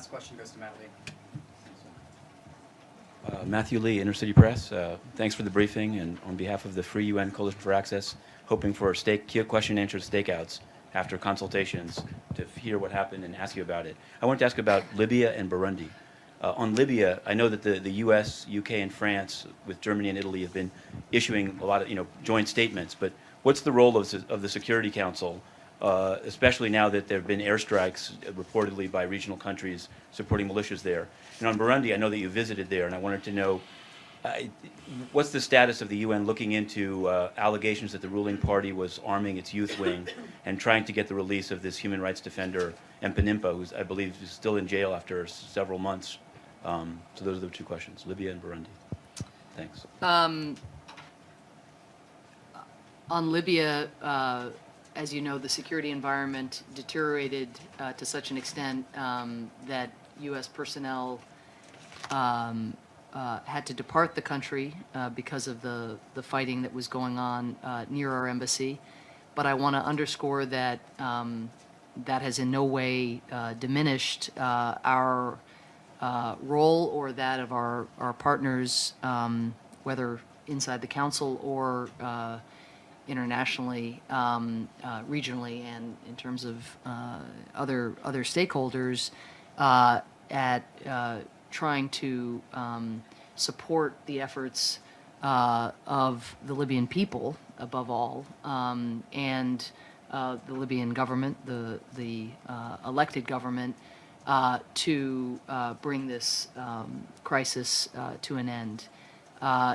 Last question goes to Matt Lee. Matthew Lee, Inner City Press. Thanks for the briefing, and on behalf of the Free UN Coalition for Access, hoping for question and answer stakeouts after consultations to hear what happened and ask you about it. I wanted to ask about Libya and Burundi. On Libya, I know that the US, UK, and France, with Germany and Italy, have been issuing a lot of joint statements. But what's the role of the Security Council, especially now that there have been airstrikes reportedly by regional countries supporting militias there? And on Burundi, I know that you visited there, and I wanted to know what's the status of the UN looking into allegations that the ruling party was arming its youth wing and trying to get the release of this human rights defender, Mpanimpa, who's, I believe, is still in jail after several months. So those are the two questions, Libya and Burundi. Thanks. On Libya, as you know, the security environment deteriorated to such an extent that U.S. personnel had to depart the country because of the fighting that was going on near our embassy. But I want to underscore that that has in no way diminished our role or that of our partners, whether inside the Council or internationally, regionally, and in terms of other stakeholders, at trying to support the efforts of the Libyan people, above all, and the Libyan government, the elected government, to bring this crisis to an end.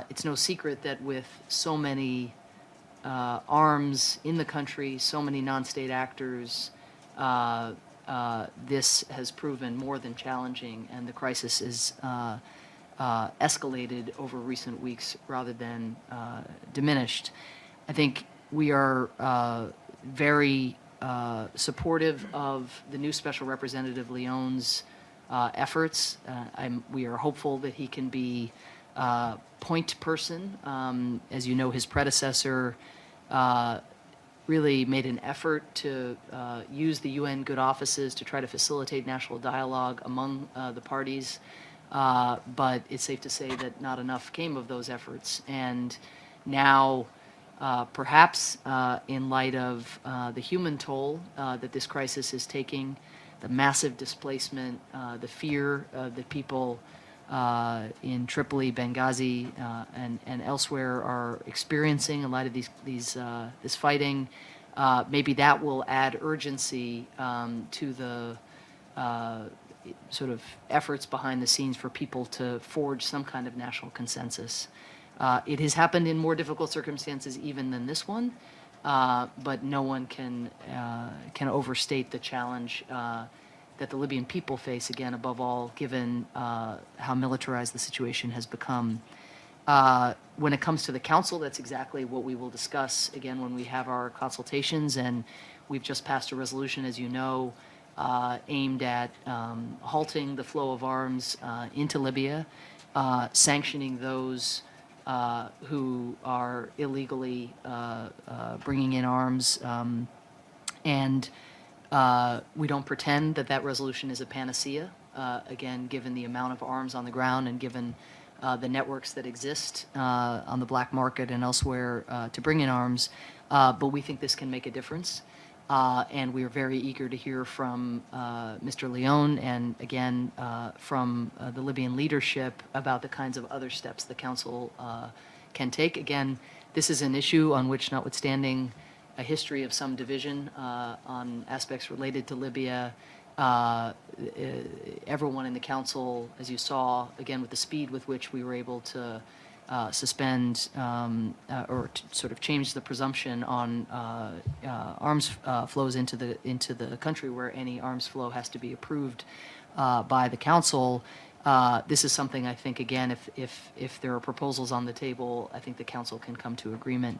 It's no secret that with so many arms in the country, so many non-state actors, this has proven more than challenging, and the crisis is escalated over recent weeks rather than diminished. I think we are very supportive of the new Special Representative Leon's efforts. We are hopeful that he can be point person. As you know, his predecessor really made an effort to use the UN good offices to try to facilitate national dialogue among the parties, but it's safe to say that not enough came of those efforts. And now, perhaps in light of the human toll that this crisis is taking, the massive displacement, the fear that people in Tripoli, Benghazi, and elsewhere are experiencing in light of this fighting, maybe that will add urgency to the sort of efforts behind the scenes for people to forge some kind of national consensus. It has happened in more difficult circumstances even than this one, but no one can overstate the challenge that the Libyan people face, again, above all, given how militarized the situation has become. When it comes to the Council, that's exactly what we will discuss, again, when we have our consultations, and we've just passed a resolution, as you know, aimed at halting the flow of arms into Libya, sanctioning those who are illegally bringing in arms, and we don't pretend that that resolution is a panacea, again, given the amount of arms on the ground and given the networks that exist on the black market and elsewhere to bring in arms, but we think this can make a difference. And we are very eager to hear from Mr. Leon and, again, from the Libyan leadership about the kinds of other steps the Council can take. Again, this is an issue on which, notwithstanding a history of some division on aspects related to Libya, everyone in the Council, as you saw, again, with the speed with which we were able to suspend or to sort of change the presumption on arms flows into the country, where any arms flow has to be approved by the Council. This is something I think, again, if there are proposals on the table, I think the Council can come to agreement.